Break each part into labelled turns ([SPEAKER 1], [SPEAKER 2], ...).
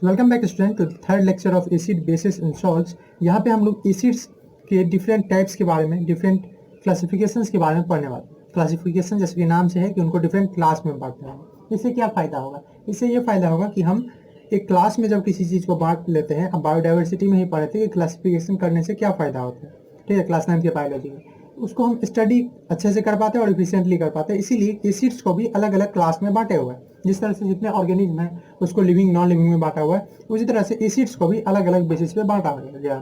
[SPEAKER 1] Welcome back student to third lecture of acid bases and salts. यहाँ पे हम लोग एसिड्स के डिफरेंट टाइप्स के बारे में, डिफरेंट क्लासिफिकेशंस के बारे में पढ़ने वाले। क्लासिफिकेशन जैसे कि नाम से है कि उनको डिफरेंट क्लास में बांटना है। इससे क्या फ़ायदा होगा? इससे ये फ़ायदा होगा कि हम एक क्लास में जब किसी चीज़ को बांट लेते हैं, अब बायोडाइवर्सिटी में ही पढ़े थे कि क्लासिफिकेशन करने से क्या फ़ायदा होता है, ठीक है, क्लास 9 के बायोलॉजी में, उसको हम स्टडी अच्छे से कर पाते हैं और इफिशियंटली कर पाते हैं। इसीलिए एसिड्स को भी अलग अलग क्लास में बांटे हुए हैं। जिस तरह से जितने ऑर्गेनिज्म हैं उसको लिविंग नॉन लिविंग में बांटा हुआ है, उसी तरह से एसिड्स को भी अलग अलग बेसिस पे बांटा गया।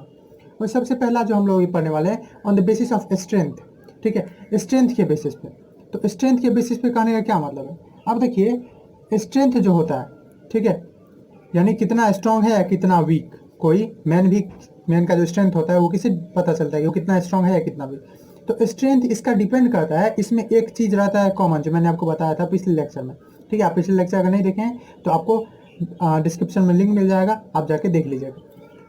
[SPEAKER 1] और सबसे पहला जो हम लोग ये पढ़ने वाले हैं on the basis of strength, ठीक है, स्ट्रेंथ के बेसिस पे। तो स्ट्रेंथ के बेसिस पे कहने का क्या मतलब है? अब देखिए, स्ट्रेंथ जो होता है, ठीक है, यानी कितना स्ट्रांग है या कितना वीक। कोई मैन का जो स्ट्रेंथ होता है वो किसे पता चलता है कि वो कितना स्ट्रांग है या कितना वीक। तो स्ट्रेंथ इसका डिपेंड करता है, इसमें एक चीज़ रहता है कॉमन, जो मैंने आपको बताया था पिछले लेक्चर में, ठीक है। आप पिछले लेक्चर अगर नहीं देखे हैं तो आपको डिस्क्रिप्शन में लिंक मिल जाएगा, आप जाके देख लीजिएगा।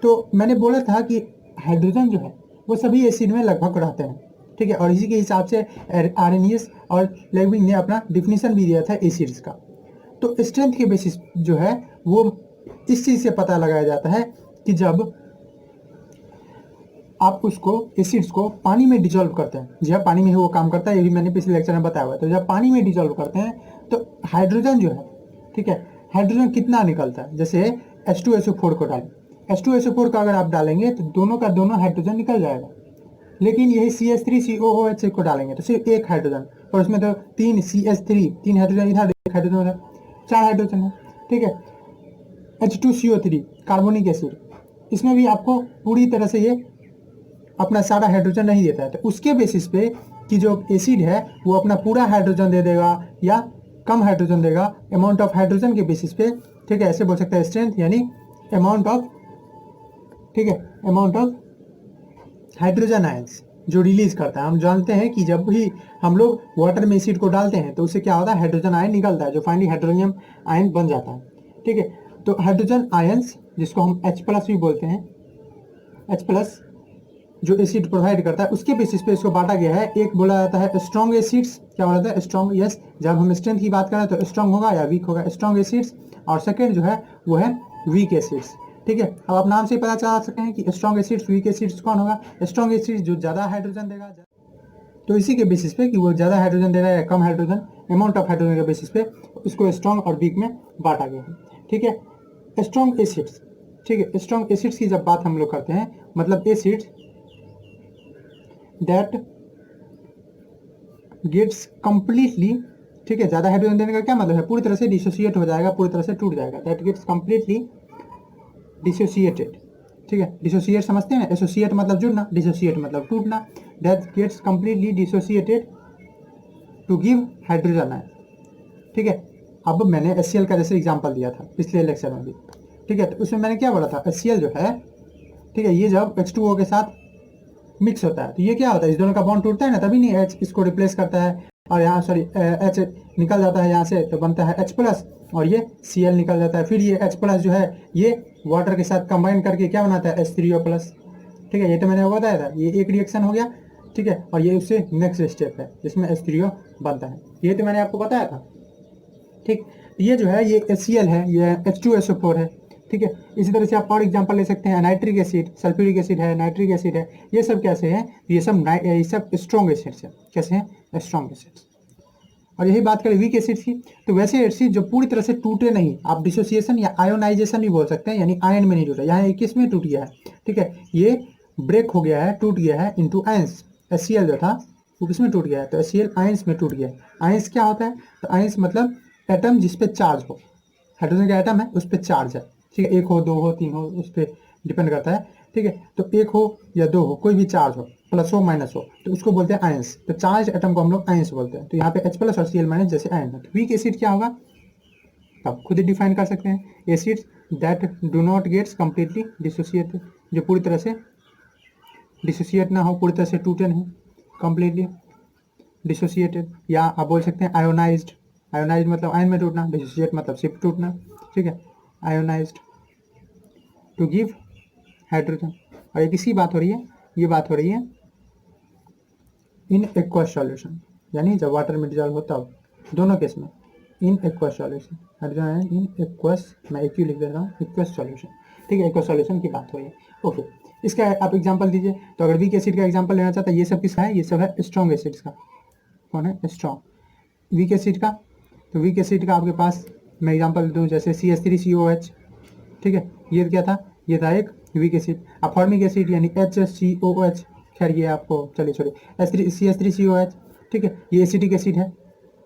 [SPEAKER 1] तो मैंने बोला था कि हाइड्रोजन जो है वो सभी एसिड में लगभग रहते हैं, ठीक है, और इसी के हिसाब से आर्रेनियस और लेविन ने अपना डिफिनीशन भी दिया था एसिड्स का। तो स्ट्रेंथ के बेसिस जो है वो इस चीज़ से पता लगाया जाता है कि जब आप उसको एसिड्स को पानी में डिजोल्व करते हैं, जी हाँ, पानी में ही वो काम करता है, ये भी मैंने पिछले लेक्चर में बताया हुआ है। तो जब पानी में डिजोल्व करते हैं तो हाइड्रोजन जो है, ठीक है, हाइड्रोजन कितना निकलता है? जैसे H2SO4 को डालें, H2SO4 का अगर आप डालेंगे तो दोनों का दोनों हाइड्रोजन निकल जाएगा। लेकिन यही CH3COOH को डालेंगे तो सिर्फ एक हाइड्रोजन, और उसमें तो तीन CH3, तीन हाइड्रोजन इधर, एक हाइड्रोजन उधर, 4 हाइड्रोजन है, ठीक है। H2CO3 कार्बोनिक एसिड, इसमें भी आपको पूरी तरह से ये अपना सारा हाइड्रोजन नहीं देता है। तो उसके बेसिस पे कि जो एसिड है वो अपना पूरा हाइड्रोजन दे देगा या कम हाइड्रोजन देगा, अमाउंट ऑफ हाइड्रोजन के बेसिस पे, ठीक है, ऐसे बोल सकते हैं स्ट्रेंथ यानी अमाउंट ऑफ, ठीक है, अमाउंट ऑफ हाइड्रोजन आयंस जो रिलीज करता है। हम जानते हैं कि जब भी हम लोग वाटर में एसिड को डालते हैं तो उससे क्या होता है, हाइड्रोजन आयन निकलता है जो फाइनली हाइड्रोनियम आयन बन जाता है, ठीक है। तो हाइड्रोजन आयंस जिसको हम H+ भी बोलते हैं, H+ जो एसिड प्रोवाइड करता है, उसके बेसिस पे इसको बांटा गया है। एक बोला जाता है स्ट्रॉन्ग एसिड्स, क्या बोला जाता है, स्ट्रॉन्ग, यस, जब हम स्ट्रेंथ की बात करें तो स्ट्रॉन्ग होगा या वीक होगा, स्ट्रॉन्ग एसिड्स। और सेकेंड जो है वो है वीक एसिड्स, ठीक है। अब आप नाम से पता चला सकते हैं कि स्ट्रॉन्ग एसिड्स, वीक एसिड्स कौन होगा? स्ट्रॉन्ग एसिड्स जो ज़्यादा हाइड्रोजन देगा, तो इसी के बेसिस पे कि वो ज़्यादा हाइड्रोजन दे रहा है या कम हाइड्रोजन, अमाउंट ऑफ हाइड्रोजन के बेसिस पे उसको स्ट्रॉन्ग और वीक में बांटा गया है, ठीक है। स्ट्रॉन्ग एसिड्स, ठीक है, स्ट्रॉन्ग एसिड्स की जब बात हम लोग करते हैं, मतलब एसिड्स दैट गेट्स कंप्लीटली, ठीक है, ज़्यादा हाइड्रोजन देने का क्या मतलब है? पूरी तरह से डिसोसिएट हो जाएगा, पूरी तरह से टूट जाएगा, दैट गेट्स कंप्लीटली डिसोसिएटेड, ठीक है। डिसोसिएट समझते हैं, एसोसिएट मतलब जुड़ना, डिसोसिएट मतलब टूटना, that gets completely dissociated to give hydrogen ion, ठीक है। अब मैंने HCl का जैसे एग्जांपल दिया था पिछले लेक्चर में भी, ठीक है, तो उसमें मैंने क्या बोला था, HCl जो है, ठीक है, ये जब H2O के साथ मिक्स होता है तो ये क्या होता है, इस दोनों का बॉन्ड टूटता है ना, तभी नहीं H इसको रिप्लेस करता है और यहाँ सॉरी H निकल जाता है यहाँ से, तो बनता है H+ और ये Cl निकल जाता है। फिर ये H+ जो है ये वाटर के साथ कंबाइन करके क्या बनाता है, H3O+, ठीक है। ये तो मैंने बताया था, ये एक रिएक्शन हो गया, ठीक है, और ये उससे नेक्स्ट स्टेप है जिसमें H3O बनता है, ये तो मैंने आपको बताया था, ठीक। ये जो है ये HCl है, ये H2SO4 है, ठीक है। इसी तरह से आप और एग्जांपल ले सकते हैं, नाइट्रिक एसिड, सल्फ्यूरिक एसिड है, नाइट्रिक एसिड है, ये सब कैसे हैं? ये सब स्ट्रॉन्ग एसिड्स हैं। कैसे हैं? Strong acids. और यही बात करें वीक एसिड की, तो वैसे एसिड जो पूरी तरह से टूटे नहीं, आप डिसोसिएशन या आयोनाइजेशन भी बोल सकते हैं, यानी आयन में नहीं टूटा, यहाँ 21 में टूट गया है, ठीक है, ये ब्रेक हो गया है, टूट गया है इंटू आयंस। HCl जो था वो किसमें टूट गया है, तो HCl आयंस में टूट गया है। आयंस क्या होता है, तो आयंस मतलब एटम जिस पे चार्ज हो, हाइड्रोजन का एटम है उस पर चार्ज है, ठीक है, एक हो, दो हो, तीन हो, उस पर डिपेंड करता है, ठीक है। तो एक हो या दो हो, कोई भी चार्ज हो, प्लस हो माइनस हो, तो उसको बोलते हैं आयंस। तो चार्ज एटम को हम लोग आयंस बोलते हैं। तो यहाँ पे H+ और Cl- जैसे आयन है। तो वीक एसिड क्या होगा, आप खुद ही डिफाइन कर सकते हैं, acids that do not gets completely dissociated, जो पूरी तरह से डिसोसिएट ना हो, पूरी तरह से टूटे नहीं, कंप्लीटली डिसोसिएटेड, या आप बोल सकते हैं आयोनाइज्ड। आयोनाइज्ड मतलब आयन में टूटना, डिसोसिएट मतलब सिर्फ टूटना, ठीक है, आयोनाइज्ड टू गिव हाइड्रोजन। और ये किसकी बात हो रही है, ये बात हो रही है इन एक्वस सॉल्यूशन, यानी जब वाटर में डिजॉल्व होता हो, दोनों केस में, in aqueous solution, hydrogen ion in aqueous, मैं एक ही लिख दे रहा हूँ, एक्वस सॉल्यूशन, ठीक है, एक्वस सॉल्यूशन की बात हो रही है। ओके, इसका आप एग्जांपल दीजिए। तो अगर वीक एसिड का एग्जांपल लेना चाहता है, ये सब किसका है, ये सब है स्ट्रॉन्ग एसिड्स का। कौन है, स्ट्रॉन्ग। वीक एसिड का, तो वीक एसिड का आपके पास मैं एग्जांपल दूँ, जैसे CH3COH, ठीक है, ये क्या था, ये था एक वीक एसिड। अब फॉर्मिक एसिड यानी HCOOH, खैर ये आपको चलिए छोड़िए, CH3COH, ठीक है, ये एसिटिक एसिड है,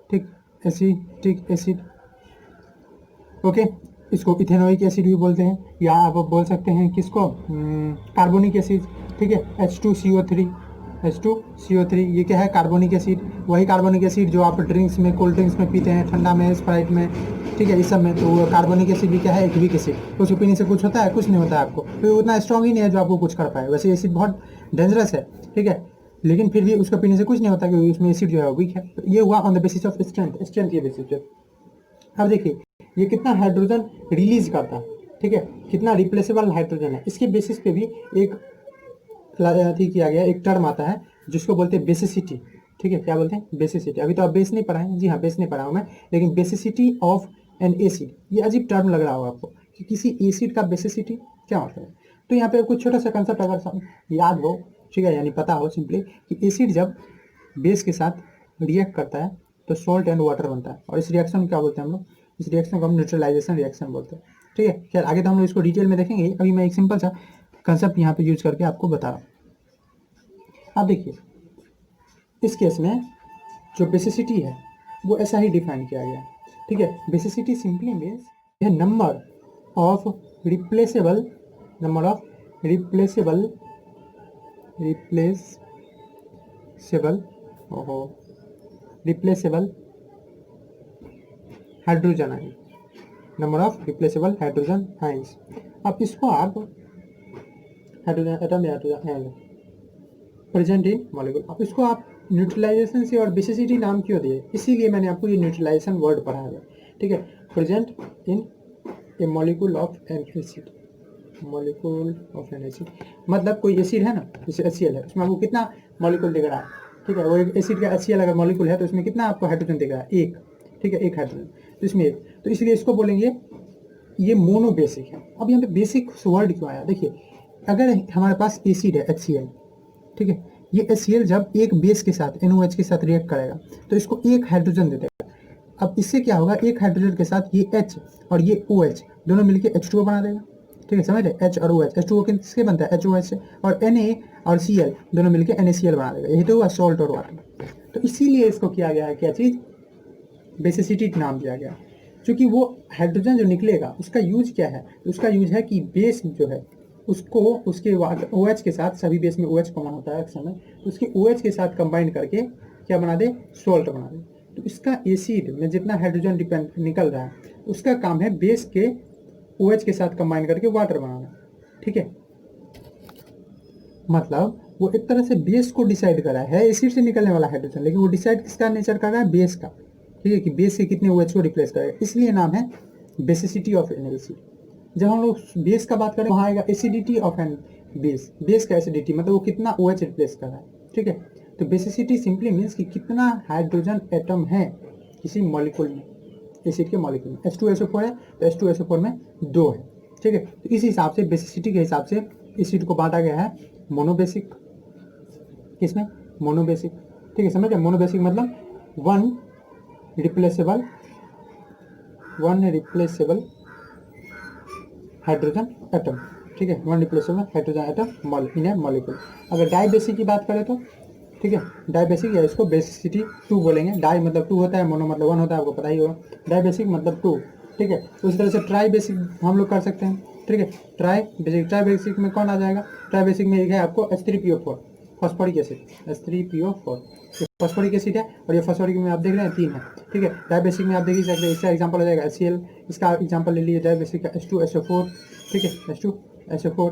[SPEAKER 1] ठीक, एसिटिक एसिड। ओके, इसको इथेनोइक एसिड भी बोलते हैं, या आप बोल सकते हैं किसको, कार्बोनिक एसिड, ठीक है, H2CO3, H2CO3 ये क्या है, कार्बोनिक एसिड। वही कार्बोनिक एसिड जो आप ड्रिंक्स में, कोल्ड ड्रिंक्स में पीते हैं, ठंडा में, स्प्राइट में, ठीक है, इस सब में। तो कार्बोनिक एसिड भी क्या है, एक वीक एसिड। उसको पीने से कुछ होता है, कुछ नहीं होता है आपको, तो उतना स्ट्रॉन्ग ही नहीं है जो आपको कुछ कर पाए। वैसे एसिड बहुत डेंजरस है, ठीक है, लेकिन फिर भी उसको पीने से कुछ नहीं होता, क्योंकि उसमें एसिड जो है वीक है। तो ये हुआ on the basis of strength, strength के बेसिस पे। अब देखिए ये कितना हाइड्रोजन रिलीज करता है, ठीक है, कितना रिप्लेसेबल हाइड्रोजन है, इसके बेसिस पे भी एक किया गया, एक टर्म आता है जिसको बोलते हैं बेसिसिटी, ठीक है, क्या बोलते हैं, बेसिसिटी। अभी तो आप बेस नहीं पढ़ा है, जी हाँ, बेस नहीं पढ़ा हूँ मैं, लेकिन बेसिसिटी ऑफ एन एसिड, ये अजीब टर्म लग रहा होगा आपको कि किसी एसिड का बेसिसिटी क्या मतलब है। तो यहाँ पे कुछ छोटा सा कंसेप्ट अगर याद हो, ठीक है, यानी पता हो सिंपली, कि एसिड जब बेस के साथ रिएक्ट करता है तो सॉल्ट एंड वाटर बनता है, और इस रिएक्शन को क्या बोलते हैं हम लोग, इस रिएक्शन को हम न्यूट्रलाइजेशन रिएक्शन बोलते हैं, ठीक है। खैर आगे तो हम लोग इसको डिटेल में देखेंगे, अभी मैं एक सिंपल सा कंसेप्ट यहाँ पे यूज करके आपको बता रहा हूँ। अब देखिए इस केस में जो बेसिसिटी है वो ऐसा ही डिफाइन किया गया, ठीक है। Basicity simply means the number of replaceable, number of replaceable hydrogen ion, number of replaceable hydrogen ions. अब इसको आप हाइड्रोजन एटम या hydrogen ion present in molecule, अब इसको आप न्यूट्रलाइजेशन से और बेसिसिटी नाम क्यों दिए, इसीलिए मैंने आपको ये न्यूट्रलाइजेशन वर्ड पढ़ाया है, ठीक है। Present in A molecule of an acid, molecule of an acid मतलब कोई एसिड है ना, जैसे HCl है, उसमें आपको कितना मॉलिक्यूल दिख रहा है, ठीक है। वो एक एसिड का HCl अगर मॉलिक्यूल है तो उसमें कितना आपको हाइड्रोजन दिख रहा है, एक, ठीक है, एक हाइड्रोजन, तो इसमें एक, तो इसलिए इसको बोलेंगे ये मोनोबेसिक है। अब यहाँ पे बेसिक वर्ड क्यों आया, देखिए अगर हमारे पास एसिड है HCl, ठीक है, ये HCl जब एक बेस के साथ NOH के साथ रिएक्ट करेगा तो इसको एक हाइड्रोजन दे देगा। अब इससे क्या होगा, एक हाइड्रोजन के साथ ये H और ये OH दोनों मिलकर H2O बना देगा, ठीक है, समझ रहे, H और OH, H2O किससे बनता है, HOH से, और Na और Cl दोनों मिलकर NaCl बना देगा, यही तो हुआ सॉल्ट और वाटर। तो इसीलिए इसको किया गया है क्या चीज़, बेसिसिटी नाम दिया गया, क्योंकि वो हाइड्रोजन जो निकलेगा उसका यूज क्या है, उसका यूज है कि बेस जो है उसको उसके OH के साथ, सभी बेस में OH कॉमन होता है अक्सर में, तो उसके OH के साथ कंबाइन करके क्या बना दे, सॉल्ट बना दे। तो इसका एसिड में जितना हाइड्रोजन डिपेंड निकल रहा है उसका काम है बेस के OH के साथ कंबाइन करके वाटर बनाना, ठीक है। मतलब वो एक तरह से बेस को डिसाइड कर रहा है एसिड से निकलने वाला हाइड्रोजन, लेकिन वो डिसाइड किसका नेचर कर रहा है, बेस का, ठीक है, कि बेस से कितने OH को रिप्लेस करेगा, इसलिए नाम है बेसिसिटी ऑफ एन एसिड। जब हम लोग बेस का बात करें वहाँ आएगा acidity of an base, base का एसिडिटी मतलब वो कितना OH रिप्लेस कर रहा है, ठीक है। तो बेसिसिटी सिंपली मीन्स कि कितना हाइड्रोजन एटम है किसी मॉलिक्यूल में, एसिड के मॉलिक्यूल में। H2SO4 है तो H2SO4 में 2 है, ठीक है। तो इस हिसाब से बेसिसिटी के हिसाब से एसिड को बांटा गया है मोनोबेसिक, किसमें, मोनोबेसिक, ठीक है, समझ गए। मोनोबेसिक मतलब वन रिप्लेसेबल हाइड्रोजन एटम, ठीक है, one replaceable hydrogen atom in A molecule. अगर डाइबेसिक की बात करें तो, ठीक है, डाइबेसिक या इसको बेसिसिटी 2 बोलेंगे। डाई मतलब 2 होता है, मोनो मतलब 1 होता है, आपको पता ही होगा। डाइबेसिक मतलब 2, ठीक है। उसी तरह से ट्राई बेसिक हम लोग कर सकते हैं, ठीक है। ट्राई बेसिक में कौन आ जाएगा, ट्राई बेसिक में एक है आपको H3PO4 phosphoric acid, H3PO4 phosphoric acid है, और ये फॉस्फोरिक में आप देख रहे हैं 3 है, ठीक है। डाइबेसिक में आप देख ही सकते हैं, इसका एग्जांपल हो जाएगा HCl, इसका एग्जांपल ले लीजिए डाइबेसिक का H2SO4, ठीक है, H2SO4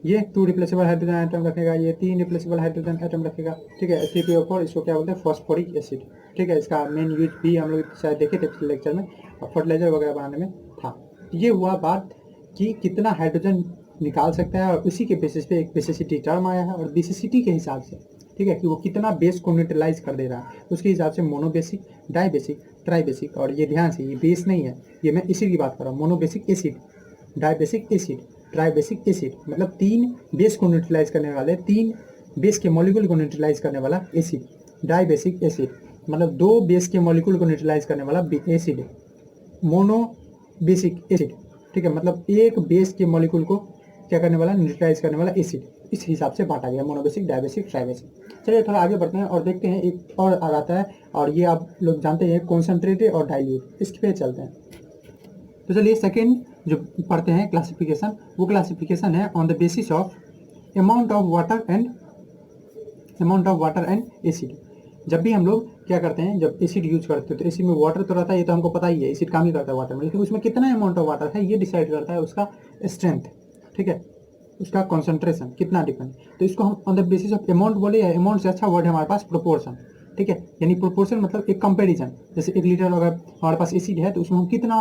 [SPEAKER 1] ये 2 रिप्लेसेबल हाइड्रोजन एटम रखेगा, ये 3 रिप्लेसेबल हाइड्रोजन एटम रखेगा, ठीक है। H3PO4 इसको क्या बोलते हैं, फॉस्फोरिक एसिड, ठीक है। इसका मेन यूज भी हम लोग शायद देखे थे लेक्चर में, और फर्टिलाइजर वगैरह बनाने में था। ये हुआ बात कि कितना हाइड्रोजन निकाल सकता है, और उसी के बेसिस पे एक बेसिसिटी टर्म आया है, और बेसिसिटी के हिसाब से ठीक है, कि वो कितना बेस को न्यूट्रलाइज कर दे रहा है, तो उसके हिसाब से मोनोबेसिक, डाइबेसिक, ट्राइबेसिक। और ये ध्यान से, ये बेस नहीं है, ये मैं इसी की बात कर रहा हूँ, monobasic acid, dibasic acid, tribasic acid, मतलब 3 बेस को न्यूट्रलाइज करने वाले, 3 बेस के मॉलिक्यूल को न्यूट्रलाइज करने वाला एसिड। डाइबेसिक एसिड मतलब 2 बेस के मॉलिक्यूल को न्यूट्रलाइज करने वाला एसिड। मोनोबेसिक एसिड, ठीक है, मतलब एक बेस के मॉलिक्यूल को क्या करने वाला, न्यूट्रलाइज करने वाला एसिड। इस हिसाब से बांटा गया, मोनोबेसिक, डाइबेसिक, ट्राइबेसिक। चलिए थोड़ा आगे बढ़ते हैं और देखते हैं, एक और आ जाता है, और ये आप लोग जानते हैं, कॉन्सेंट्रेटेड और डाइल्यूट, इसके पे चलते हैं। तो चलिए सेकेंड जो पढ़ते हैं क्लासिफिकेशन, वो क्लासिफिकेशन है on the basis of amount of water and acid. जब भी हम लोग क्या करते हैं, जब एसिड यूज करते हैं तो एसिड में वाटर तो रहता है, ये तो हमको पता ही है, एसिड काम ही करता है वाटर में, लेकिन उसमें कितना अमाउंट ऑफ वाटर है ये डिसाइड करता है उसका स्ट्रेंथ, ठीक है, उसका कॉन्सेंट्रेशन कितना डिपेंड। तो इसको हम on the basis of amount बोले, या अमाउंट से अच्छा वर्ड है हमारे पास प्रोपोर्शन, ठीक है, यानी प्रोपोर्शन मतलब एक कंपेरिजन। जैसे 1 लीटर अगर हमारे पास एसिड है तो उसमें हम कितना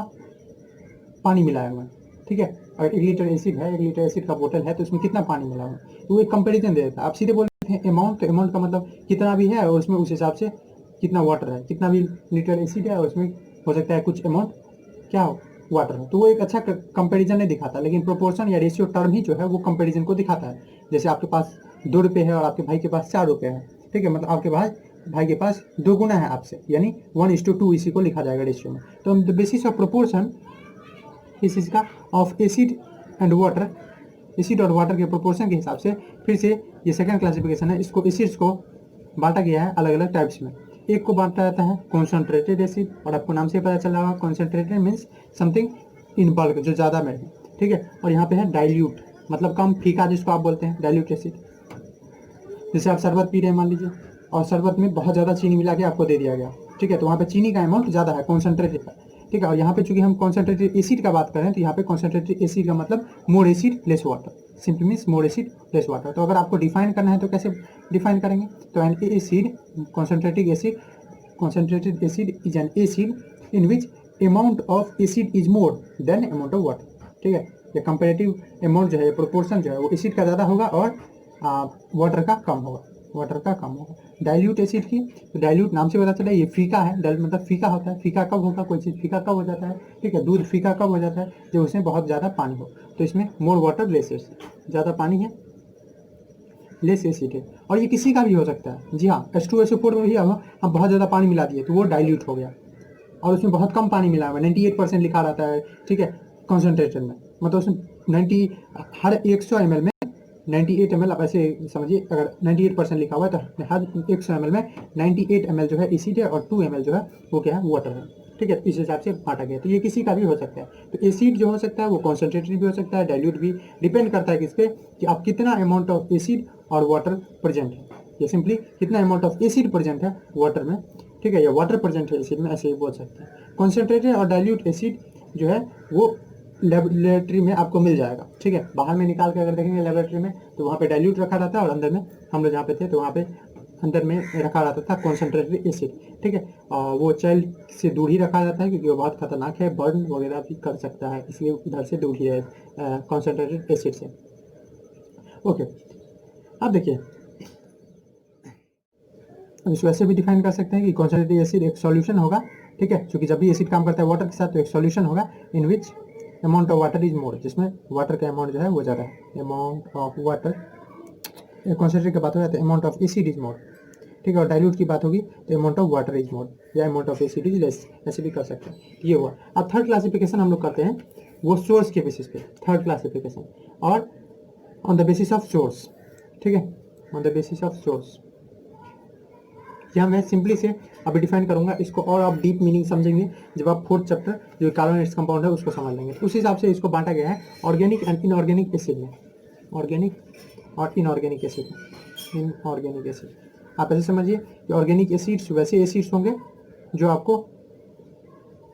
[SPEAKER 1] पानी मिलाया हुआ है, ठीक है, अगर 1 लीटर एसिड है, 1 लीटर एसिड का बोतल है तो उसमें कितना पानी मिला हुआ है, तो वो एक कंपेरिजन दे देता है। आप सीधे बोलते हैं अमाउंट, तो अमाउंट का मतलब कितना भी है और उसमें उस हिसाब से कितना वाटर है, कितना भी लीटर एसिड है और उसमें हो सकता है कुछ अमाउंट क्या हो, वाटर है, तो वो एक अच्छा कंपैरिजन नहीं दिखाता। लेकिन प्रोपोर्शन या रेशियो टर्म ही जो है वो कंपैरिजन को दिखाता है। जैसे आपके पास 2 रुपये है और आपके भाई के पास 4 रुपये है, ठीक है, मतलब आपके भाई के पास 2 गुना है आपसे, यानी 1:2 इसी को लिखा जाएगा रेशियो में। तो द बेसिस ऑफ प्रोपोर्शन इस चीज़ का of acid and water, acid और वाटर के प्रोपोर्शन के हिसाब से फिर से ये सेकंड क्लासिफिकेशन है। इसको एसिड्स को बांटा गया है अलग अलग टाइप्स में। एक को बांटा जाता है कॉन्सेंट्रेटेड एसिड, और आपको नाम से पता चल रहा होगा concentrated means something in bulk, जो ज़्यादा में है, ठीक है। और यहाँ पे है डाइल्यूट, मतलब कम फीका, जिसको आप बोलते हैं डाइल्यूट एसिड। जैसे आप शरबत पी रहे हैं मान लीजिए, और शरबत में बहुत ज़्यादा चीनी मिला के आपको दे दिया गया, ठीक है, तो वहाँ पे चीनी का अमाउंट ज़्यादा है, कॉन्सेंट्रेटेड है, ठीक है। और यहाँ पे चूंकि हम कॉन्सेंट्रेटेड एसिड का बात करें, तो यहाँ पे कॉन्सेंट्रेटेड एसिड का मतलब मोर acid less water, simply means more acid less water. तो अगर आपको डिफाइन करना है तो कैसे डिफाइन करेंगे, तो N acid, concentrated acid is an acid in which amount of acid is more than amount of water, ठीक है। ये कंपेरेटिव अमाउंट जो है, प्रोपोर्शन जो है, वो एसिड का ज़्यादा होगा और वाटर का कम होगा। डाइल्यूट एसिड की, तो डाइल्यूट नाम से पता चला ये फीका है, मतलब फीका होता है। फीका कब होगा, कोई चीज़ फीका कब हो जाता है, ठीक है, दूध फीका कब हो जाता है, जब उसमें बहुत ज़्यादा पानी हो। तो इसमें मोर वाटर लेस एसिड, ज़्यादा पानी है लेस एसिड है। और ये किसी का भी हो सकता है, जी हाँ, H2SO4 में भी हम बहुत ज़्यादा पानी मिला दिए तो वो डाइल्यूट हो गया, और उसमें बहुत कम पानी मिला हुआ है, 98% लिखा रहता है, ठीक है, कॉन्सेंट्रेटेड में, मतलब उसमें 90 हर 100 ml में 98 ml, आप ऐसे समझिए, अगर 98% लिखा हुआ है तो हर 100 ml में 98 ml जो है एसिड है और 2 ml जो है वो क्या है, वाटर है, ठीक है। इस हिसाब से बांटा गया। तो ये किसी का भी हो सकता है। तो एसिड जो हो सकता है वो कॉन्सेंट्रेटेड भी हो सकता है, डाइल्यूट भी, डिपेंड करता है किस पे, कि आप कितना अमाउंट ऑफ एसिड और वाटर प्रेजेंट है, ये सिंपली कितना अमाउंट ऑफ एसिड प्रेजेंट है वाटर में, ठीक है, या वाटर प्रेजेंट है एसिड में, ऐसे ही बोल सकते हैं। कॉन्सेंट्रेटेड और डाइल्यूट एसिड जो है वो लेबोरेटरी में आपको मिल जाएगा, ठीक है। बाहर में निकाल के अगर देखेंगे लेबोरेटरी में, तो वहाँ पे डाइल्यूट रखा रहता है, और अंदर में हम लोग जहाँ पे थे तो वहाँ पे अंदर में रखा रहता था कॉन्सेंट्रेटेड एसिड, ठीक है। और वो चाइल्ड से दूर ही रखा जाता है, क्योंकि वो बहुत खतरनाक है, बर्न वगैरह भी कर सकता है, इसलिए उधर से दूर ही है कॉन्सेंट्रेटेड एसिड से। ओके, अब देखिए, इसको ऐसे भी डिफाइन कर सकते हैं कि कॉन्सेंट्रेटेड एसिड एक सॉल्यूशन होगा, ठीक है, क्योंकि जब भी एसिड काम करता है वाटर के साथ तो एक सॉल्यूशन होगा in which amount of water is more, जिसमें वाटर का अमाउंट जो है वो ज़्यादा है। अमाउंट ऑफ वाटर, कॉन्सेंट्रेट की बात हो जाती है, amount of acid is more, ठीक है। और डाइल्यूट की बात होगी तो amount of water is more, या amount of acid is less, ऐसे भी कर सकते हैं। ये हुआ। अब थर्ड क्लासिफिकेशन हम लोग करते हैं वो सोर्स के बेसिस पे, थर्ड क्लासिफिकेशन, और on the basis of source, ठीक है, on the basis of source. यह मैं सिंपली से अभी डिफाइन करूंगा इसको, और आप डीप मीनिंग समझेंगे जब आप फोर्थ चैप्टर जो कार्बोनेट्स कंपाउंड है उसको समझ लेंगे। उस हिसाब से इसको बांटा गया है ऑर्गेनिक एंड इनऑर्गेनिक एसिड में, ऑर्गेनिक और इनऑर्गेनिक एसिड में। इनऑर्गेनिक एसिड आप ऐसे समझिए कि ऑर्गेनिक एसिड्स वैसे एसिड्स होंगे जो आपको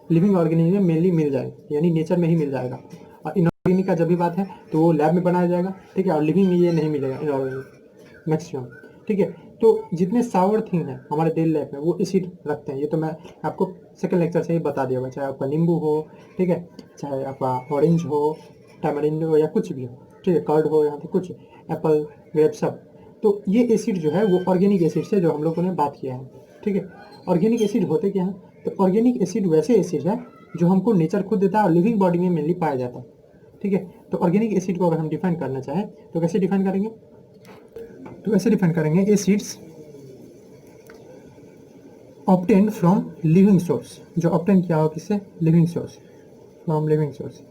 [SPEAKER 1] लिविंग ऑर्गेनिज्म में मेनली मिल जाए, यानी नेचर में ही मिल जाएगा। और इनऑर्गेनिक का जब भी बात है तो वो लैब में बनाया जाएगा, ठीक है, और लिविंग में ये नहीं मिलेगा इनऑर्गेनिक मैक्सिमम, ठीक है। तो जितने सावर थिंग है हमारे डेली लाइफ में वो एसिड रखते हैं, ये तो मैं आपको सेकंड लेक्चर से ही बता दिया हुआ, चाहे आपका नींबू हो, ठीक है, चाहे आपका ऑरेंज हो, टैमरिंड हो, या कुछ भी हो, ठीक है, कर्ड हो, यहाँ पे कुछ एप्पल, ग्रेप, सब तो ये एसिड जो है वो ऑर्गेनिक एसिड से जो हम लोगों ने बात किया है, ठीक है। ऑर्गेनिक एसिड होते क्या हैं? तो ऑर्गेनिक एसिड वैसे एसिड है जो हमको नेचर खुद देता है और लिविंग बॉडी में मेनली पाया जाता है, ठीक है। तो ऑर्गेनिक एसिड को अगर हम डिफाइन करना चाहें तो कैसे डिफाइन करेंगे? तो ऐसे डिफाइन करेंगे, acids obtained from living source, जो ऑब्टेन किया हो किससे? Living source, from living source.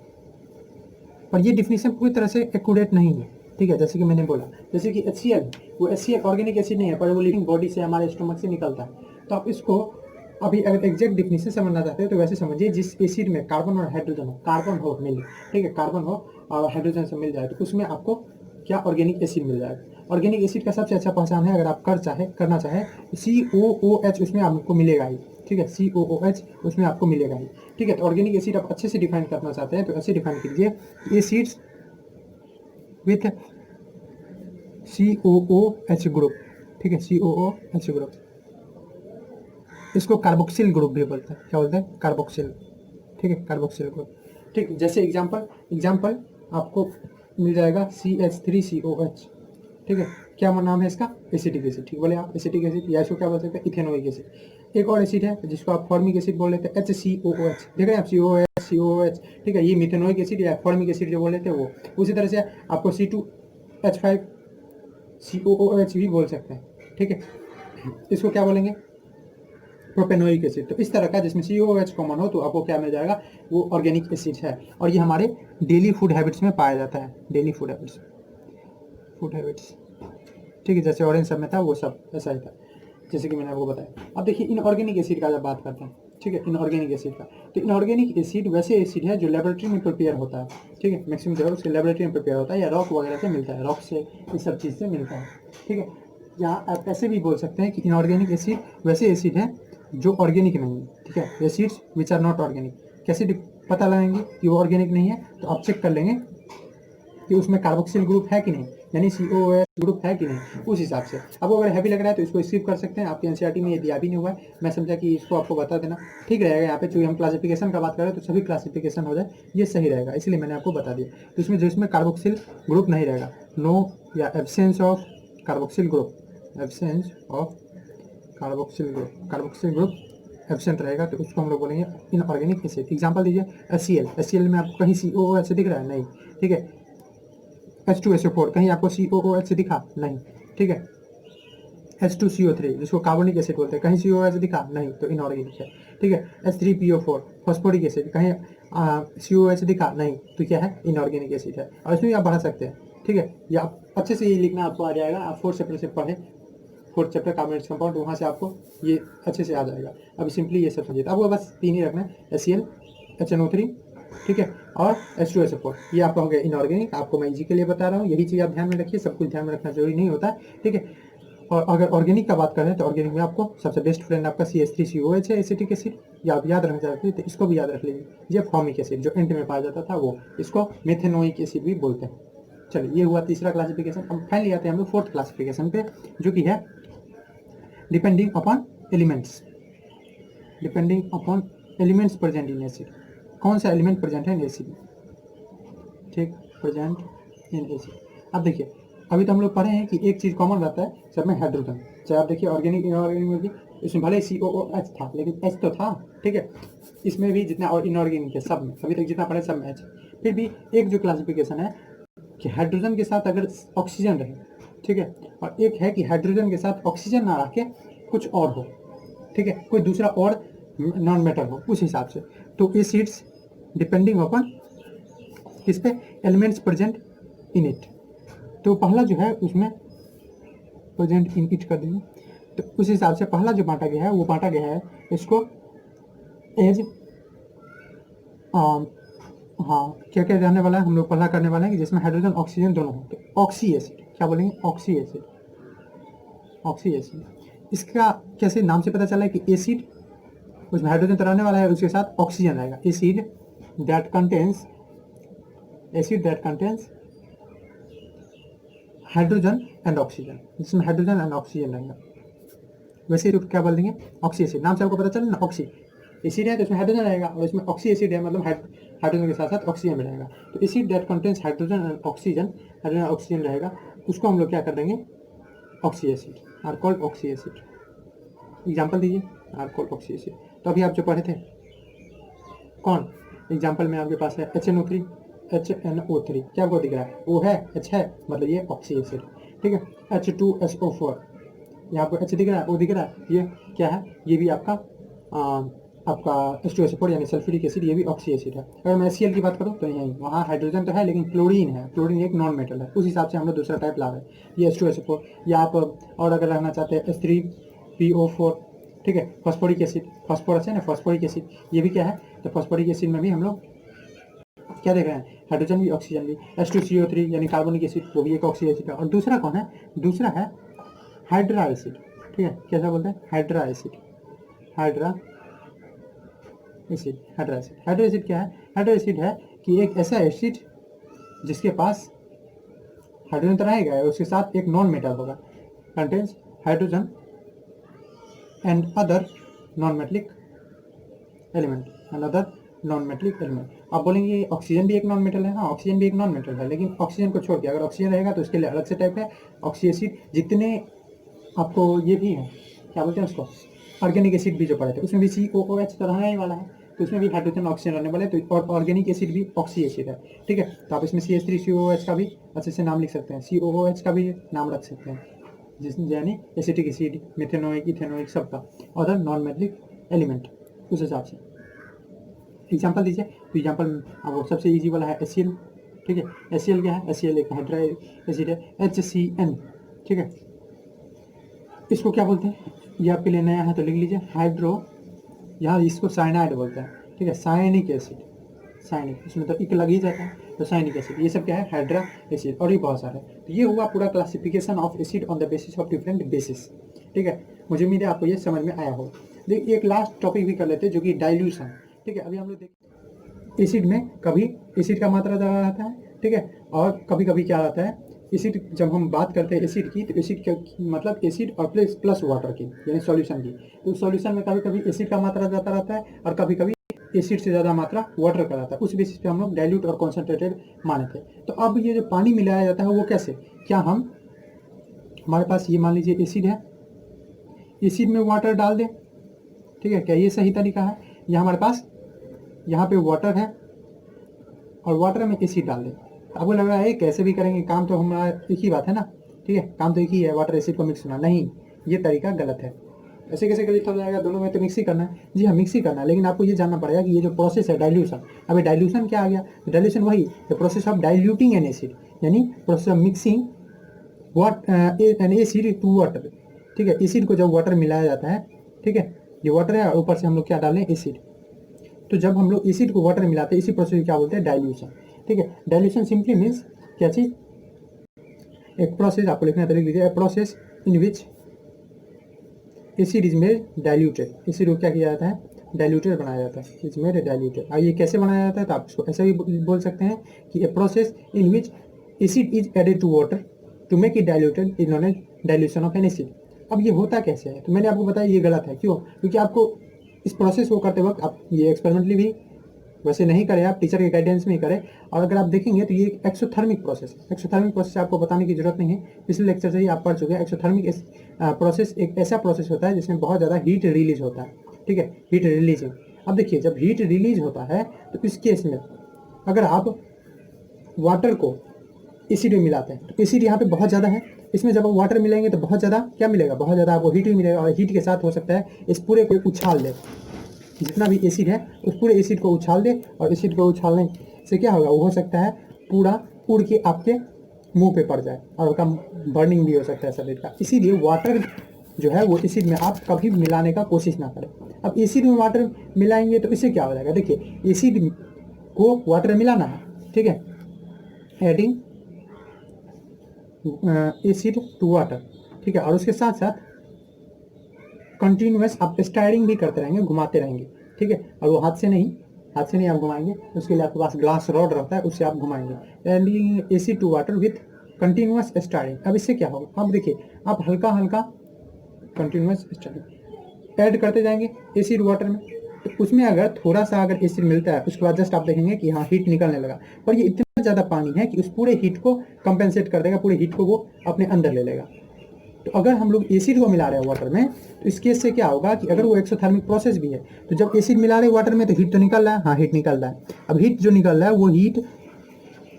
[SPEAKER 1] पर ये डिफिनीशन पूरी तरह से एक्यूरेट नहीं है, ठीक है। जैसे कि मैंने बोला, जैसे कि HCl, वो HCl ऑर्गेनिक एसिड नहीं है, पर वो लिविंग बॉडी से, हमारे स्टोमक से निकलता है। तो आप इसको अभी अगर एग्जैक्ट डिफिनीशन समझना चाहते हैं तो वैसे समझिए, जिस एसिड में कार्बन और हाइड्रोजन हो, कार्बन हो मिल, ठीक है, कार्बन हो और हाइड्रोजन से मिल जाए, तो उसमें आपको क्या? ऑर्गेनिक एसिड मिल जाएगा। ऑर्गेनिक एसिड का सबसे अच्छा पहचान है, अगर आप करना चाहे COOH उसमें आपको मिलेगा ही, ठीक है, COOH उसमें आपको मिलेगा ही, ठीक है। तो ऑर्गेनिक एसिड आप अच्छे से डिफाइन करना चाहते हैं तो ऐसे डिफाइन कीजिए, एसिड्स विथ COOH ग्रुप, ठीक है, COOH ग्रुप। इसको कार्बोक्सिल ग्रुप भी बोलते हैं। क्या बोलते हैं? कार्बोक्सिल, ठीक है, कार्बोक्सिल ग्रुप, ठीक। जैसे एग्जाम्पल आपको मिल जाएगा CH3COH, ठीक है। क्या नाम है इसका? एसिटिक एसिड, ठीक बोले आप, एसिटिक एसिड, या इसको क्या बोल सकते हैं? Ethanoic acid. एक और एसिड है जिसको आप फॉर्मिक एसिड बोल लेते हैं, HCOOH, देख रहे हैं आप, COOH, ठीक है। ये मिथेनोइक एसिड या फॉर्मिक एसिड जो बोल लेते हैं वो। उसी तरह से आपको C2H5COOH भी बोल सकते हैं, ठीक है। इसको क्या बोलेंगे? Propanoic acid. तो इस तरह का जिसमें COOH कॉमन हो तो आपको क्या मिल जाएगा? वो ऑर्गेनिक एसिड है, और ये हमारे डेली फूड हैबिट्स में पाया जाता है, डेली फूड हैबिट्स, ठीक है। जैसे ऑरेंज सब में था वो सब ऐसा ही था, जैसे कि मैंने आपको बताया। अब देखिए इनऑर्गेनिक एसिड का जब बात करते हैं, ठीक है, इनऑर्गेनिक एसिड का, तो इनऑर्गेनिक एसिड वैसे एसिड है जो लेबोरेटरी में प्रिपेयर होता है, ठीक है। मैक्सिमम जो है उसके लेबोरेटरी में प्रिपेयर होता है, या रॉक वगैरह से मिलता है, रॉक से, इस सब चीज़ से मिलता है, ठीक है। यहाँ आप ऐसे भी बोल सकते हैं कि इनऑर्गेनिक एसिड वैसे एसिड है जो ऑर्गेनिक नहीं है, ठीक है। Acids which are not organic, कैसे पता लगाएंगे कि वो ऑर्गेनिक नहीं है? तो आप चेक कर लेंगे कि उसमें कार्बोक्सिल ग्रुप है कि नहीं, यानी COOH ग्रुप है कि नहीं, उस हिसाब से। अब अगर हैवी लग रहा है तो इसको स्किप कर सकते हैं, आपके NCERT में ये दिया भी नहीं हुआ है, मैं समझा कि इसको आपको बता देना ठीक रहेगा। यहाँ पे चूँकि हम क्लासिफिकेशन का बात कर रहे हैं तो सभी क्लासिफिकेशन हो जाए, ये सही रहेगा, इसलिए मैंने आपको बता दिया। तो इसमें जिसमें कार्बोक्सिल ग्रुप नहीं रहेगा, नो या absence of carboxyl group, absence of carboxyl group absent रहेगा, तो उसको हम लोग बोलेंगे इनऑर्गेनिक एसिड। एग्जांपल दीजिए, HCl में आपको कहीं COOH दिख रहा है? नहीं, ठीक है। H2SO4 कहीं आपको COOH दिखा? नहीं, ठीक है। H2CO3 जिसको कार्बोनिक एसिड बोलते हैं, कहीं COOH दिखा? नहीं, तो इनऑर्गेनिक है, ठीक है। H3PO4 फॉस्फोरिक एसिड, कहीं COOH दिखा? नहीं, तो क्या है? इनऑर्गेनिक एसिड है। और इसमें आप बढ़ा सकते हैं, ठीक है। या आप अच्छे से ये लिखना आपको आ जाएगा, आप 4th चैप्टर से पढ़ें, 4th चैप्टर कार्बोनेट्स कंपाउंड, वहाँ से आपको ये अच्छे से आ जाएगा। अभी सिंपली ये सब समझिए, आपको बस 3 ही रखना है, HCl, HNO3, ठीक है, और H2SO4, ये आपका हो गया इनऑर्गेनिक। आपको मैं इजी के लिए बता रहा हूँ, यही चीज़ आप ध्यान में रखिए, सब कुछ ध्यान में रखना जरूरी नहीं होता है, ठीक है। और अगर ऑर्गेनिक का बात करें तो ऑर्गेनिक में आपको सबसे बेस्ट फ्रेंड आपका CH3COH है, एसिटिक एसिड, या आप याद रखना चाहते हैं तो इसको भी याद रख लीजिए, ये फॉर्मिक एसिड जो एंड में पाया जाता था वो, इसको मेथेनोइक एसिड भी बोलते हैं। चलिए, ये हुआ तीसरा क्लासिफिकेशन। अब फाइनली आते हैं हम लोग 4th क्लासिफिकेशन पे, जो कि है depending upon elements, depending upon elements present in acid. कौन सा एलिमेंट प्रेजेंट है इन एसिड, ठीक, प्रेजेंट इन एसिड। अब देखिए, अभी तो हम लोग पढ़े हैं कि एक चीज़ कॉमन रहता है सब में, हाइड्रोजन। चाहे आप देखिए ऑर्गेनिक इनऑर्गेनिक में भी, इसमें भले COOH था लेकिन H तो था, ठीक है। इसमें भी जितना और इनऑर्गेनिक है सब में, अभी तक जितना पढ़े सब में H। फिर भी एक जो क्लासिफिकेशन है कि हाइड्रोजन के साथ अगर ऑक्सीजन रहे, ठीक है, और एक है कि हाइड्रोजन के साथ ऑक्सीजन ना रख के कुछ और हो, ठीक है, कोई दूसरा और नॉन मेटल हो, उस हिसाब से। तो एसिड्स डिपेंडिंग अपॉन किस पे? Elements present in it. तो पहला जो है उसमें प्रेजेंट इन इट कर देंगे, तो उस हिसाब से पहला जो बांटा गया है वो बांटा गया है इसको एज हाँ, क्या क्या जानने वाला है हम लोग, पहला करने वाले हैं कि जिसमें हाइड्रोजन ऑक्सीजन दोनों हो, तो ऑक्सी एसिड, क्या बोलेंगे? Oxy acid, oxy acid. इसका कैसे नाम से पता चला है कि एसिड उसमें हाइड्रोजन तो रहने वाला है, उसके साथ ऑक्सीजन रहेगा। Acid that contains hydrogen and oxygen, जिसमें हाइड्रोजन एंड ऑक्सीजन रहेगा, वैसे तो क्या बोल देंगे? Oxy acid. नाम से आपको पता चला ना, ऑक्सी एसिड है तो इसमें हाइड्रोजन रहेगा, और इसमें ऑक्सी एसिड है मतलब हाइड्रोजन के साथ साथ ऑक्सीजन भी रहेगा। तो acid that contains hydrogen and oxygen, hydrogen oxygen रहेगा, उसको हम लोग क्या कर देंगे? Oxy acid, are called oxy acid. Example दीजिए, आर कॉल्ड ऑक्सी एसिड। तो अभी आप जो पढ़े थे कौन, एग्जाम्पल में आपके पास है HNO3, HNO3 क्या आपको दिख रहा है, O है, H है, मतलब ये ऑक्सी एसिड, ठीक है। H2SO4 यहाँ पर H दिख रहा है, O दिख रहा है, ये क्या है, ये भी आपका H2SO4 यानी सल्फ्यूरिक एसिड, ये भी ऑक्सी एसिड है। अगर मैं HCl की बात करूँ तो यही वहाँ हाइड्रोजन तो है लेकिन क्लोरीन है, क्लोरीन एक नॉन मेटल है, उस हिसाब से हम लोग दूसरा टाइप ला रहे हैं, ये H2SO4। या आप और अगर रहना चाहते हैं H3PO4, ठीक है, फॉस्फोरिक एसिड, फॉस्फोरस है ना, फॉस्फोरिक एसिड, ये भी क्या है, तो फॉस्फोरिक एसिड में भी हम लोग क्या देख रहे हैं, हाइड्रोजन भी ऑक्सीजन भी। H2CO3 यानी कार्बोनिक एसिड, वो भी एक ऑक्सी एसिड है। और दूसरा कौन है, दूसरा है हाइड्रा एसिड, ठीक है, कैसा बोलते हैं, hydra acid, hydra acid, hydra acid. Hydra acid क्या है, हाइड्रा एसिड है कि एक ऐसा एसिड जिसके पास हाइड्रोजन तो रहेगा, उसके साथ एक नॉन मेटल होगा, contains hydrogen and other non metallic element, and other non metallic element. आप बोलेंगे ऑक्सीजन भी एक नॉन मेटल है, हाँ ऑक्सीजन भी एक नॉन मेटल है, लेकिन ऑक्सीजन को छोड़ के अगर ऑक्सीजन रहेगा तो उसके लिए अलग से टाइप है ऑक्सी एसिड। जितने आपको ये भी है, क्या बोलते हैं उसको, ऑर्गेनिक एसिड भी जो पढ़े थे उसमें भी COOH तो रहने ही वाला है, तो उसमें भी हाइड्रोजन ऑक्सीजन रहने वाले हैं, तो और ऑर्गेनिक एसिड भी ऑक्सी एसिड है, ठीक है। तो आप इसमें CH3COOH का भी अच्छे से नाम लिख सकते हैं, COOH का भी नाम रख सकते हैं, जिसमें यानी एसिटिक एसिड, मिथेनोइक, इथेनोइक सबका, अदर नॉन मेटलिक एलिमेंट, उस हिसाब से। एग्जाम्पल दीजिए, तो एग्जाम्पल वो सबसे इजी वाला है HCl, ठीक है। HCl क्या है, HCl एक हाइड्रा एसिड है, HCN, ठीक है। इसको क्या बोलते हैं, ये आपके लिए नया है तो लिख लीजिए, हाइड्रो, यहाँ इसको साइनाइड बोलते हैं, ठीक है, साइनिक एसिड, साइनिक, इसमें तो इक लग ही जाता है, तो साइनिक एसिड, ये सब क्या है, हाइड्रा एसिड, और भी बहुत सारे। तो ये हुआ पूरा classification of acid on the basis of different basis, ठीक है। मुझे उम्मीद है आपको ये समझ में आया हो। देखिए एक लास्ट टॉपिक भी कर लेते हैं जो कि डाइल्यूशन, ठीक है। अभी हम लोग देख, एसिड में कभी एसिड का मात्रा ज़्यादा रहता है, ठीक है, और कभी कभी क्या रहता है, एसिड, जब हम बात करते हैं एसिड की, तो एसिड का मतलब एसिड और प्लस वाटर की, यानी सॉल्यूशन की, तो सॉल्यूशन में कभी कभी एसिड का मात्रा ज़्यादा रहता है और कभी कभी एसिड से ज़्यादा मात्रा वाटर का रहता है, उस बेसिस पे हम लोग डाइल्यूट और कॉन्सेंट्रेटेड माने थे। तो अब ये जो पानी मिलाया जाता है वो कैसे, क्या हम, हमारे पास ये मान लीजिए एसिड है, एसिड में वाटर डाल दें, ठीक है, क्या ये सही तरीका है, या हमारे पास यहाँ पे वाटर है और वाटर में एसिड डाल दें, आपको लग रहा है कैसे भी करेंगे काम, तो हमारा एक ही बात है ना, ठीक है, काम तो एक ही है, वाटर एसिड को मिक्स करना, नहीं ये तरीका गलत है। ऐसे कैसे गलत हो जाएगा, दोनों में तो मिक्स ही करना है, जी हाँ मिक्स ही करना है, लेकिन आपको ये जानना पड़ेगा कि ये जो प्रोसेस है डाइल्यूशन, अभी डाइल्यूशन क्या आ गया, डाइल्यूशन वही the process of diluting an acid, यानी process of mixing an acid to water, ठीक है। एसिड को जब वाटर मिलाया जाता है, ठीक है, ये वाटर है और ऊपर से हम लोग क्या डालें, एसिड, तो जब हम लोग एसिड को वाटर मिलाते हैं इसी प्रोसेस को क्या बोलते हैं, डाइल्यूशन, ठीक है। डाइल्यूशन सिंपली मीन्स क्या चीज, एक प्रोसेस, आपको लिखना है तो लिख लीजिए, process in which acid is made diluted, acid को क्या किया जाता है, डाइल्यूटेड बनाया जाता है, इज मेड डाइल्यूटेड। अब ये कैसे बनाया जाता है, तो आप इसको ऐसा भी बोल सकते हैं कि a process in which acid is added to water to make it diluted is known as dilution of an acid. अब ये होता कैसे है, तो मैंने आपको बताया ये गलत है, क्यों, क्योंकि आपको इस प्रोसेस को करते वक्त आप ये एक्सपेरिमेंटली भी वैसे नहीं करें, आप टीचर के गाइडेंस में ही करें, और अगर आप देखेंगे तो ये एक एक्सोथर्मिक प्रोसेस है। एक्सोथर्मिक प्रोसेस आपको बताने की जरूरत नहीं है, पिछले लेक्चर से ही आप पढ़ चुके हैं। एक्सोथर्मिक प्रोसेस एक ऐसा प्रोसेस होता है जिसमें बहुत ज़्यादा हीट रिलीज होता है, ठीक है, हीट रिलीजिंग। अब देखिए जब हीट रिलीज होता है तो इस केस में अगर आप वाटर को एसिड में मिलाते हैं तो एसिड यहाँ पे बहुत ज़्यादा है, इसमें जब आप वाटर मिलाएंगे तो बहुत ज़्यादा क्या मिलेगा, बहुत ज़्यादा आपको हीट भी मिलेगा, और हीट के साथ हो सकता है इस पूरे को उछाल दे, जितना भी एसिड है उस पूरे एसिड को उछाल दे, और एसिड को उछालने से क्या होगा, वो हो सकता है पूरा उड़ के आपके मुंह पे पड़ जाए और उसका बर्निंग भी हो सकता है शरीर का। इसीलिए वाटर जो है वो एसिड में आप कभी मिलाने का कोशिश ना करें। अब एसिड में वाटर मिलाएंगे तो इससे क्या हो जाएगा, देखिए एसिड को वाटर मिलाना है, ठीक है, एडिंग एसिड टू वाटर, ठीक है, और उसके साथ साथ कंटिन्यूस आप स्टायरिंग भी करते रहेंगे, घुमाते रहेंगे, ठीक है, और वो हाथ से नहीं आप घुमाएंगे, उसके लिए आपके पास ग्लास रॉड रहता है, उससे आप घुमाएंगे, adding acid to water with continuous stirring. अब इससे क्या होगा, अब देखिए आप हल्का हल्का कंटिन्यूस स्टायरिंग ऐड करते जाएंगे एसिड वाटर में, तो उसमें अगर थोड़ा सा अगर एसिड मिलता है उसके बाद जस्ट आप देखेंगे कि हाँ हीट निकलने लगा, पर ये इतना ज़्यादा पानी है कि उस पूरे हीट को कंपेंसेट कर देगा, पूरे हीट को वो अपने अंदर ले लेगा। तो अगर हम लोग एसिड को मिला रहे हैं वाटर में, तो इस केस से क्या होगा कि अगर वो एक्सोथर्मिक प्रोसेस भी है, तो जब एसिड मिला रहे हैं वाटर में तो हीट तो निकल रहा है, हाँ हीट निकल रहा है। अब हीट जो निकल रहा है वो हीट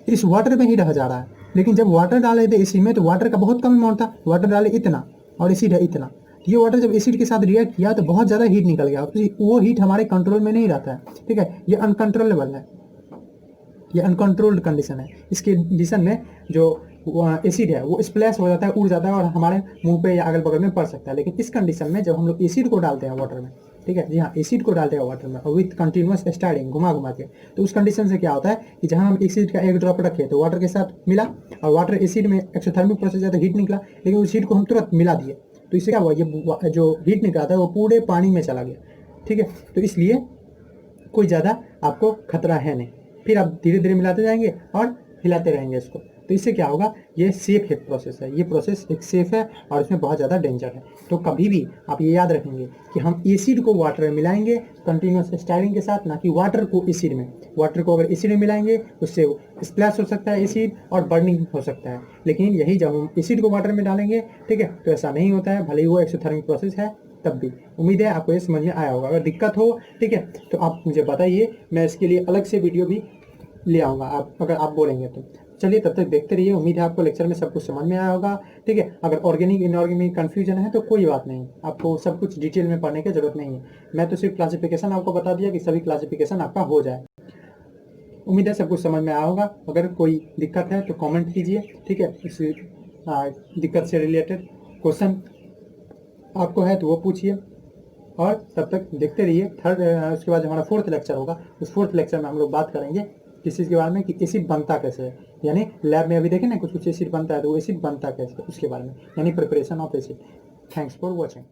[SPEAKER 1] इस वाटर में ही रह जा रहा है, लेकिन जब वाटर डाले थे एसिड में तो वाटर का बहुत कम अमाउंट था, वाटर डाले इतना और एसिड है इतना, तो ये वाटर जब एसिड के साथ रिएक्ट किया तो बहुत ज़्यादा हीट निकल गया, तो वो हीट हमारे कंट्रोल में नहीं रहता है, ठीक है, ये अनकंट्रोलेबल है, ये अनकंट्रोल्ड कंडीशन है। इस कंडीशन में जो एसिड है वो स्प्लैश हो जाता है, उड़ जाता है और हमारे मुंह पे या अगल बगल में पड़ सकता है। लेकिन इस कंडीशन में जब हम लोग एसिड को डालते हैं वाटर में, ठीक है जी हाँ, एसिड को डालते हैं वाटर में और विथ कंटिन्यूअस स्टारिंग घुमा घुमा के, तो उस कंडीशन से क्या होता है कि जहाँ हम एसिड का एक ड्रॉप रखे तो वाटर के साथ मिला और वाटर एसिड में एक्सोथर्मिक प्रोसेस है तो हीट निकला, लेकिन उस हीट को हम तुरंत मिला दिए, तो इससे क्या हुआ, ये जो हीट निकला था वो पूरे पानी में चला गया, ठीक है। तो इसलिए कोई ज़्यादा आपको खतरा है नहीं, फिर आप धीरे धीरे मिलाते जाएंगे और हिलाते रहेंगे इसको, तो इससे क्या होगा, ये सेफ है प्रोसेस है, ये प्रोसेस एक सेफ है और इसमें बहुत ज़्यादा डेंजर है। तो कभी भी आप ये याद रखेंगे कि हम एसिड को वाटर में मिलाएंगे कंटिन्यूअस स्टायरिंग के साथ, ना कि वाटर को एसिड में। वाटर को अगर एसिड में मिलाएंगे उससे स्प्लैश हो सकता है एसिड और बर्निंग हो सकता है, लेकिन यही जब हम एसिड को वाटर में डालेंगे, ठीक है, तो ऐसा नहीं होता है, भले ही वो एक्सोथर्मिक प्रोसेस है तब भी। उम्मीद है आपको ये समझ में आया होगा। अगर दिक्कत हो, ठीक है, तो आप मुझे बताइए, मैं इसके लिए अलग से वीडियो भी ले आऊँगा, आप अगर आप बोलेंगे तो। चलिए तब तक देखते रहिए, उम्मीद है आपको लेक्चर में सब कुछ समझ में आया होगा, ठीक है। अगर ऑर्गेनिक इनऑर्गेनिक कन्फ्यूजन है तो कोई बात नहीं, आपको सब कुछ डिटेल में पढ़ने की जरूरत नहीं है, मैं तो सिर्फ क्लासिफिकेशन आपको बता दिया कि सभी क्लासिफिकेशन आपका हो जाए। उम्मीद है सब कुछ समझ में आया होगा। अगर कोई दिक्कत है तो कमेंट कीजिए, ठीक है, इस दिक्कत से रिलेटेड क्वेश्चन आपको है तो वो पूछिए, और तब तक देखते रहिए। उसके बाद हमारा 4th लेक्चर होगा, उस 4th लेक्चर में हम लोग बात करेंगे किस चीज़ के बारे में कि एसिड बनता कैसे है, यानी लैब में अभी देखें ना कुछ कुछ एसिड बनता है, तो वो एसिड बनता कैसे उसके बारे में, यानी preparation of acid. Thanks for watching.